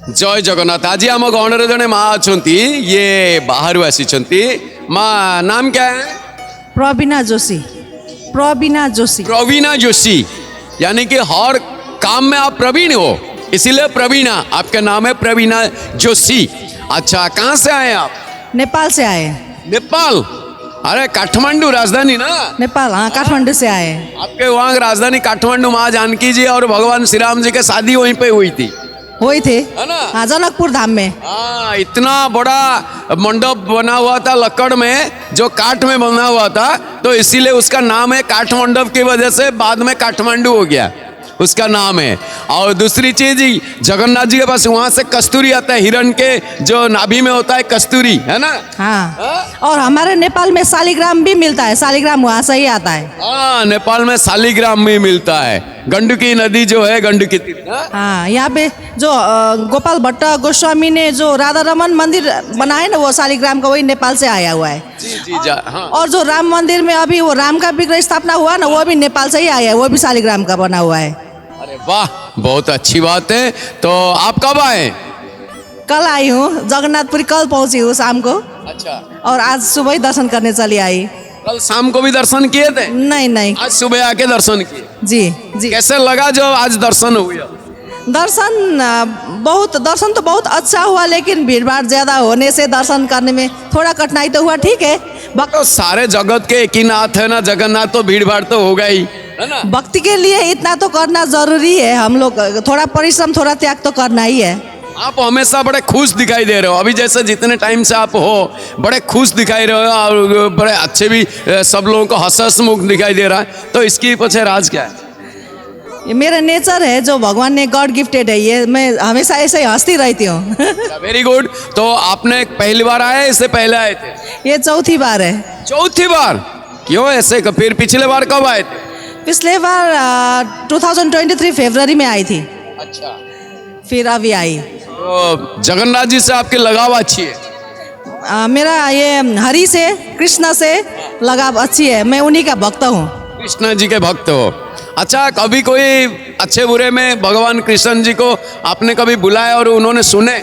जय जगन्नाथ। आज आम गहण जड़े माँ अच्छा ये बाहर आसी माँ नाम क्या है? प्रवीणा जोशी। प्रवीणा जोशी। प्रवीणा जोशी यानी कि हर काम में आप प्रवीण हो, इसीलिए प्रवीणा आपका नाम है, प्रवीणा जोशी। अच्छा, कहाँ से आए आप? नेपाल से आए। नेपाल? अरे काठमांडू राजधानी ना? नेपाल, हाँ, काठमांडू से आए। आपके वहाँ राजधानी काठमांडू, माँ जानकी जी और भगवान श्री राम जी की शादी वहीं पे हुई थी, हुई थे, है ना? हाँ, जनकपुर धाम में। हाँ, इतना बड़ा मंडप बना हुआ था लकड़ में, जो काठ में बना हुआ था, तो इसीलिए उसका नाम है काठ मंडप की वजह से बाद में काठमांडू हो गया, उसका नाम है। और दूसरी चीज जगन्नाथ जी के पास वहां से कस्तूरी आता है, हिरण के जो नाभि में होता है कस्तूरी, है ना? हाँ, और हमारे नेपाल में शालिग्राम भी मिलता है, शालिग्राम वहाँ से ही आता है। हाँ, नेपाल में शालिग्राम भी मिलता है, गंडकी नदी जो है, गंडकी तीर्थ। हाँ, यहाँ पे जो गोपाल भट्ट गोस्वामी ने जो राधा रमन मंदिर बनाया ना, वो शालिग्राम का वही नेपाल से आया हुआ है। जी हाँ। और जो राम मंदिर में अभी वो राम का विग्रह स्थापना हुआ ना, वो भी नेपाल से ही आया है, वो भी शालिग्राम का बना हुआ है। अरे वाह, बहुत अच्छी बात है। तो आप कब आए? कल आई हूँ, जगन्नाथपुरी कल पहुँची हूँ शाम को। अच्छा, और आज सुबह ही दर्शन करने चली आई। कल शाम को भी दर्शन किए थे? नहीं, आज सुबह आके दर्शन किए? जी। कैसे लगा जो आज दर्शन हुआ? दर्शन तो बहुत अच्छा हुआ, लेकिन भीड़ भाड़ ज्यादा होने से दर्शन करने में थोड़ा कठिनाई तो हुआ। ठीक है, तो सारे जगत के एक ही नाथ है ना जगन्नाथ, तो भीड़ भाड़ तो होगा ही, है ना? भक्ति के लिए इतना तो करना जरूरी है। हम लोग थोड़ा परिश्रम, थोड़ा त्याग तो करना ही है। आप हमेशा बड़े खुश दिखाई दे रहे हो, अभी जैसे जितने टाइम से आप हो बड़े खुश दिखाई रहे हो, और बड़े अच्छे भी, सब लोगों को हंसमुख दिखाई दे रहा है। तो इसकी पीछे राज क्या है? ये मेरा नेचर है, जो भगवान ने गॉड गिफ्टेड है। ये मैं हमेशा ऐसे ही हंसती रहती हूँ। Very good. तो आपने पहली बार आए, इससे पहले आए थे? ये चौथी बार है। चौथी बार? क्यों ऐसे? फिर पिछले बार कब आए थे? पिछले बार 2023 फरवरी में आई थी। अच्छा, फिर अभी आई। तो जगन्नाथ जी से आपकी लगाव अच्छी है? मेरा ये हरि से, कृष्ण से लगाव अच्छी है। मैं उन्हीं का भक्त हूँ। कृष्ण जी के भक्त हो? अच्छा, कभी कोई अच्छे बुरे में भगवान कृष्ण जी को आपने कभी बुलाया और उन्होंने सुने?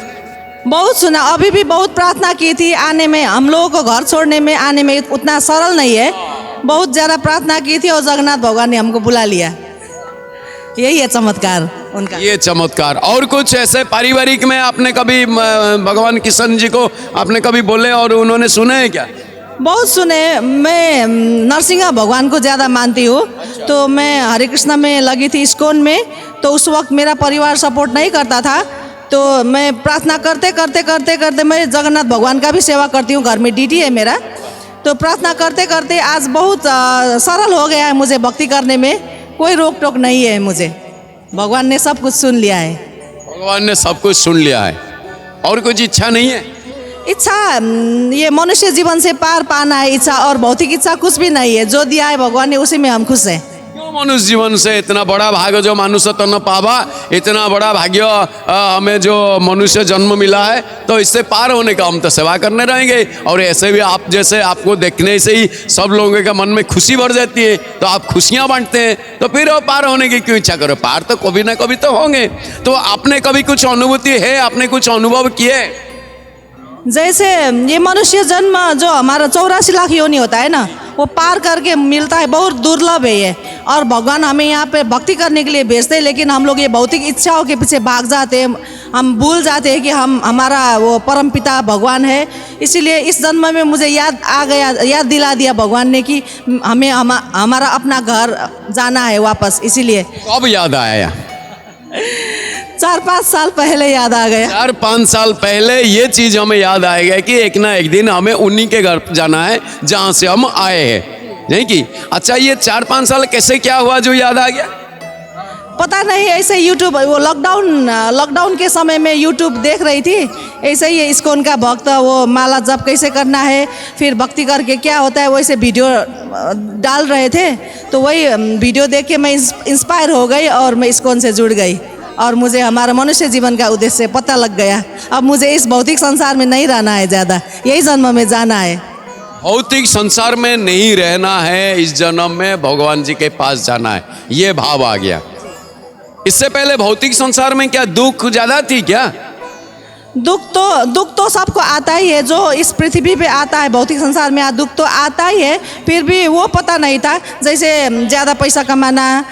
बहुत सुना, अभी भी बहुत प्रार्थना की थी आने में। हम लोगों को घर छोड़ने में, आने में उतना सरल नहीं है। बहुत ज़्यादा प्रार्थना की थी और जगन्नाथ भगवान ने हमको बुला लिया। यही है चमत्कार उनका। ये चमत्कार। और कुछ ऐसे पारिवारिक में आपने कभी भगवान कृष्ण जी को आपने कभी बोले और उन्होंने सुने हैं क्या? बहुत सुने। मैं नरसिंह भगवान को ज़्यादा मानती हूँ। तो मैं हरे कृष्णा में लगी थी, इस्कॉन में। तो उस वक्त मेरा परिवार सपोर्ट नहीं करता था, तो मैं प्रार्थना करते मैं जगन्नाथ भगवान का भी सेवा करती हूँ, घर में ड्यूटी है मेरा। तो प्रार्थना करते आज बहुत सरल हो गया है मुझे भक्ति करने में। कोई रोक टोक नहीं है मुझे। भगवान ने सब कुछ सुन लिया है। भगवान ने सब कुछ सुन लिया है। और कुछ इच्छा नहीं है? इच्छा ये मनुष्य जीवन से पार पाना है इच्छा, और भौतिक इच्छा कुछ भी नहीं है। जो दिया है भगवान ने, उसी में हम खुश हैं। क्यों मनुष्य जीवन से इतना बड़ा भाग्य जो मनुष्य तो न पावा, इतना बड़ा भाग्य हमें जो मनुष्य जन्म मिला है, तो इससे पार होने का हम तो सेवा करने रहेंगे। और ऐसे भी आप जैसे, आपको देखने से ही सब लोगों के मन में खुशी भर जाती है, तो आप खुशियाँ बांटते हैं, तो फिर पार होने की क्यों इच्छा करो? पार तो कभी ना कभी तो होंगे। तो आपने कभी कुछ अनुभूति है, आपने कुछ अनुभव किए? जैसे ये मनुष्य जन्म जो हमारा 84 लाख योनि होता है ना, वो पार करके मिलता है, बहुत दुर्लभ है ये। और भगवान हमें यहाँ पे भक्ति करने के लिए भेजते हैं, लेकिन हम लोग ये भौतिक इच्छाओं के पीछे भाग जाते हैं। हम भूल जाते हैं कि हमारा वो परम पिता भगवान है। इसीलिए इस जन्म में मुझे याद दिला दिया भगवान ने कि हमें हमारा अपना घर जाना है वापस। इसीलिए कब याद आया? 4-5 साल पहले याद आ गया। 4-5 साल पहले ये चीज हमें याद आएगा कि एक ना एक दिन हमें उन्हीं के घर जाना है जहाँ से हम आए हैं, नहीं कि? अच्छा, ये 4-5 साल कैसे क्या हुआ जो याद आ गया? पता नहीं, ऐसे यूट्यूब, वो लॉकडाउन के समय में यूट्यूब देख रही थी। ऐसे ही इस्कॉन का भक्त, वो माला जप कैसे करना है, फिर भक्ति करके क्या होता है, वैसे वीडियो डाल रहे थे। तो वही वीडियो देख के मैं इंस्पायर हो गई और मैं इस्कॉन से जुड़ गई। और मुझे हमारा मनुष्य जीवन का उद्देश्य पता लग गया। अब मुझे इस भौतिक संसार में नहीं रहना है ज़्यादा, यही जन्म में जाना है। भौतिक संसार में नहीं रहना है, इस जन्म में भगवान जी के पास जाना है, ये भाव आ गया। इससे पहले भौतिक संसार में क्या दुख ज्यादा थी क्या? दुख तो सबको आता ही है, जो इस पृथ्वी पे आता है, भौतिक संसार में दुख तो आता ही है। फिर भी वो पता नहीं था, जैसे ज़्यादा पैसा कमाना,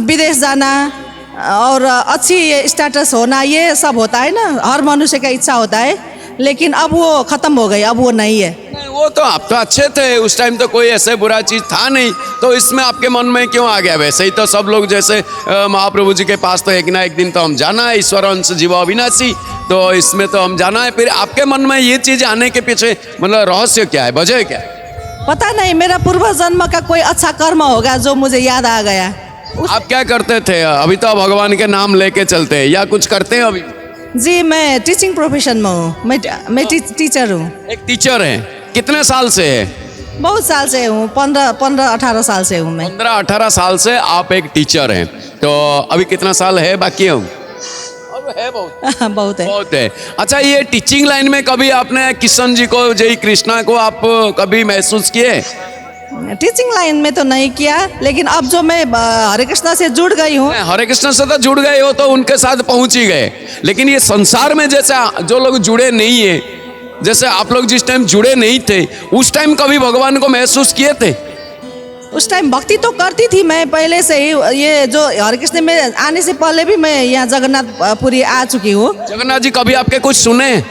विदेश जाना और अच्छी स्टेटस होना, ये सब होता है ना, हर मनुष्य का इच्छा होता है। लेकिन अब वो ख़त्म हो गई, अब वो नहीं है। नहीं, वो तो आप तो अच्छे थे उस टाइम, तो कोई ऐसे बुरा चीज़ था नहीं, तो इसमें आपके मन में क्यों आ गया? वैसे ही तो सब लोग जैसे महाप्रभु जी के पास तो एक ना एक दिन तो हम जाना है, ईश्वर अंश जीव अविनाशी, तो इसमें तो हम जाना है। फिर आपके मन में ये चीज़ आने के पीछे मतलब रहस्य क्या है, वजह क्या है? पता नहीं, मेरा पूर्व जन्म का कोई अच्छा कर्म होगा जो मुझे याद आ गया। आप क्या करते थे? अभी तो भगवान के नाम लेके चलते हैं या कुछ करते हैं अभी? जी, मैं टीचिंग प्रोफेशन में हूँ, मैं टीचर हूँ। एक टीचर हैं, कितने साल से है? बहुत साल से हूँ, 15-18 साल से हूँ मैं। 15-18 साल से आप एक टीचर हैं, तो अभी कितना साल है बाकी हूँ? है बहुत बहुत है। बहुत है। अच्छा, ये टीचिंग लाइन में कभी आपने किशन जी को, जय कृष्णा को आप कभी महसूस किए? टीचिंग लाइन में तो नहीं किया, लेकिन अब जो मैं हरे कृष्णा से जुड़ गई हूँ। हरे कृष्ण से तो जुड़ गए हो, तो उनके साथ पहुंच ही गए। लेकिन ये संसार में जैसे जो लोग जुड़े नहीं है, जैसे आप लोग जिस टाइम जुड़े नहीं थे, उस टाइम कभी भगवान को महसूस किए थे? उस टाइम भक्ति तो करती थी मैं पहले से ही। ये जो हरे कृष्ण में आने से पहले भी मैं यहाँ जगन्नाथपुरी आ चुकी हूँ। जगन्नाथ जी कभी आपके कुछ सुने?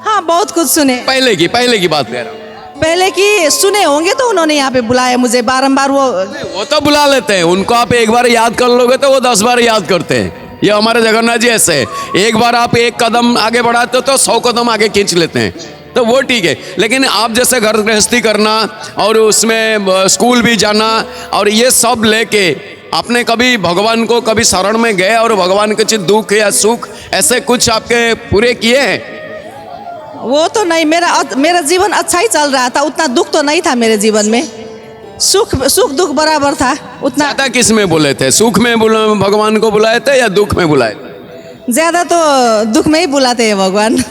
हाँ, बहुत कुछ सुने। पहले की बात कह रहा हूँ। पहले की सुने होंगे, तो उन्होंने यहाँ पे बुलाया मुझे बारंबार। वो तो बुला लेते हैं, उनको आप एक बार याद कर लोगे तो वो 10 बार याद करते हैं। ये हमारे जगन्नाथ जी ऐसे है, एक बार आप एक कदम आगे बढ़ाते हो तो 100 कदम आगे खींच लेते हैं, तो वो ठीक है। लेकिन आप जैसे घर गृहस्थी करना और उसमें स्कूल भी जाना और ये सब लेके आपने कभी भगवान को कभी शरण में गए और भगवान के चित दुख या सुख ऐसे कुछ आपके पूरे किए हैं? वो तो नहीं, मेरा जीवन अच्छा ही चल रहा था, उतना दुख तो नहीं था मेरे जीवन में। सुख दुख बराबर था उतना। ज़्यादा किस में बोले थे? सुख में भगवान को बुलाए थे या दुख में बुलाए थे? ज़्यादा तो दुख में ही बुलाते हैं भगवान।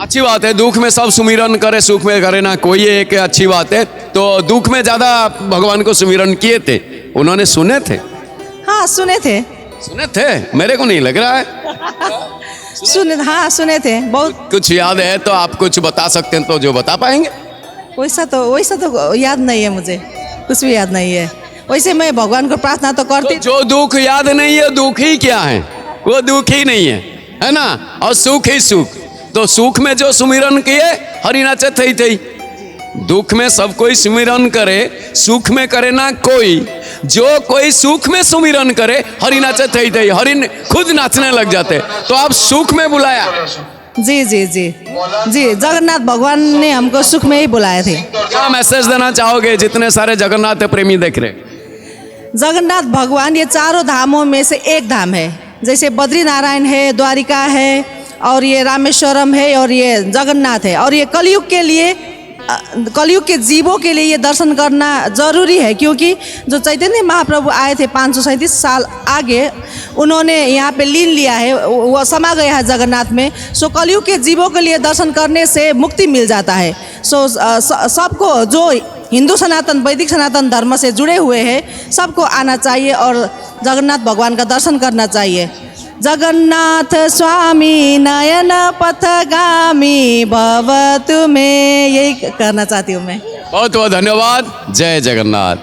अच्छी बात है, दुख में सब सुमिरन करे, सुख में करे ना कोई, एक अच्छी बात है। तो दुख में ज़्यादा भगवान को सुमिरन किए थे, उन्होंने सुने थे? हाँ, सुने थे, मेरे को नहीं लग रहा है। सुने थे बहुत। कुछ याद है तो आप कुछ बता सकते हैं तो जो बता पाएंगे? वैसा तो याद नहीं है मुझे, कुछ भी याद नहीं है। वैसे मैं भगवान को प्रार्थना तो करती। तो जो दुख याद नहीं है, दुख ही क्या है? वो दुख ही नहीं है ना? और सुख ही सुख। तो सुख में जो सुमिरन किए हरि नाचे थई। दुख में सब कोई सुमिरन करे, सुख में करे ना कोई। जो कोई सुख में सुमिरन करे हरि नाचे थई, हरि खुद नाचने लग जाते। तो आप सुख में बुलाया? जी, जगन्नाथ भगवान ने हमको सुख में ही बुलाए थे। क्या मैसेज देना चाहोगे जितने सारे जगन्नाथ प्रेमी देख रहे? जगन्नाथ भगवान ये चारों धामों में से एक धाम है। जैसे बद्री नारायण है, द्वारिका है, और ये रामेश्वरम है, और ये जगन्नाथ है। और ये कलयुग के जीवों के लिए ये दर्शन करना जरूरी है, क्योंकि जो चैतन्य महाप्रभु आए थे 537 साल आगे, उन्होंने यहाँ पे लीन लिया है, वो समा गया है जगन्नाथ में। सो कलयुग के जीवों के लिए दर्शन करने से मुक्ति मिल जाता है। सो सबको जो हिंदू सनातन वैदिक सनातन धर्म से जुड़े हुए हैं, सबको आना चाहिए और जगन्नाथ भगवान का दर्शन करना चाहिए। जगन्नाथ स्वामी नयन पथगामी भव तुम्हें, यही करना चाहती हूँ मैं। बहुत बहुत धन्यवाद। जय जगन्नाथ।